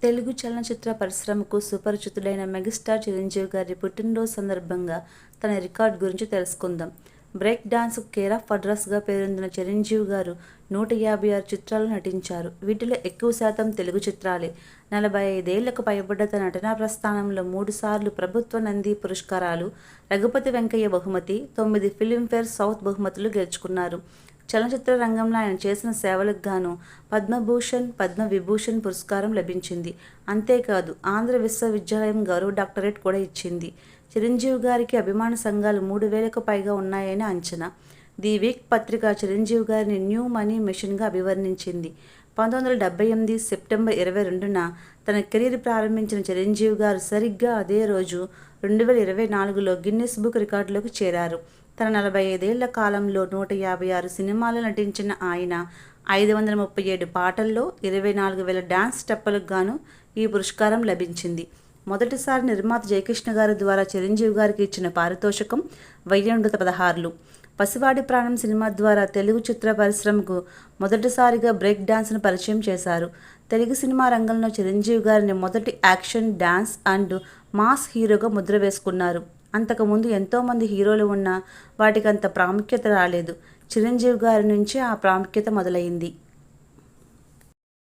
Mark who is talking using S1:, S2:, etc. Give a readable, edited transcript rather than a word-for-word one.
S1: తెలుగు చలనచిత్ర పరిశ్రమకు సుపరిచితుడైన మెగాస్టార్ చిరంజీవి గారి పుట్టినరోజు సందర్భంగా తన రికార్డ్ గురించి తెలుసుకుందాం. బ్రేక్ డాన్స్ కేర్ ఆఫ్ అడ్రస్గా పేరొందిన చిరంజీవి గారు 156 చిత్రాలు నటించారు. వీటిలో ఎక్కువ శాతం తెలుగు చిత్రాలే. 45 ఏళ్లకు పైబడ్డ తన నటనా ప్రస్థానంలో 3 సార్లు ప్రభుత్వ నంది పురస్కారాలు, రఘుపతి వెంకయ్య బహుమతి, 9 ఫిల్మ్ఫేర్ సౌత్ బహుమతులు గెలుచుకున్నారు. చలనచిత్ర రంగంలో ఆయన చేసిన సేవలకు గాను పద్మభూషణ్, పద్మవిభూషణ్ పురస్కారం లభించింది. అంతేకాదు ఆంధ్ర విశ్వవిద్యాలయం గౌరవ డాక్టరేట్ కూడా ఇచ్చింది. చిరంజీవి గారికి అభిమాన సంఘాలు 3000కు పైగా ఉన్నాయని అంచనా. ది వీక్ పత్రిక చిరంజీవి గారిని న్యూ మనీ మెషిన్గా అభివర్ణించింది. 1978 సెప్టెంబర్ 22న తన కెరీర్ ప్రారంభించిన చిరంజీవి గారు సరిగ్గా అదే రోజు 2024లో గిన్నిస్ బుక్ రికార్డులోకి చేరారు. తన 45 ఏళ్ల కాలంలో 156 సినిమాల్లో నటించిన ఆయన 537 పాటల్లో 24,000 డాన్స్ స్టెప్పులకు గాను ఈ పురస్కారం లభించింది. మొదటిసారి నిర్మాత జయకృష్ణ గారి ద్వారా చిరంజీవి గారికి ఇచ్చిన పారితోషికం 1116. పసివాడి ప్రాణం సినిమా ద్వారా తెలుగు చిత్ర పరిశ్రమకు మొదటిసారిగా బ్రేక్ డాన్స్ను పరిచయం చేశారు. తెలుగు సినిమా రంగంలో చిరంజీవి గారిని మొదటి యాక్షన్, డాన్స్ అండ్ మాస్ హీరోగా ముద్ర వేసుకున్నారు. అంతకుముందు ఎంతోమంది హీరోలు ఉన్నా వాటికి అంత ప్రాముఖ్యత రాలేదు. చిరంజీవి గారి నుంచి ఆ ప్రాముఖ్యత మొదలైంది.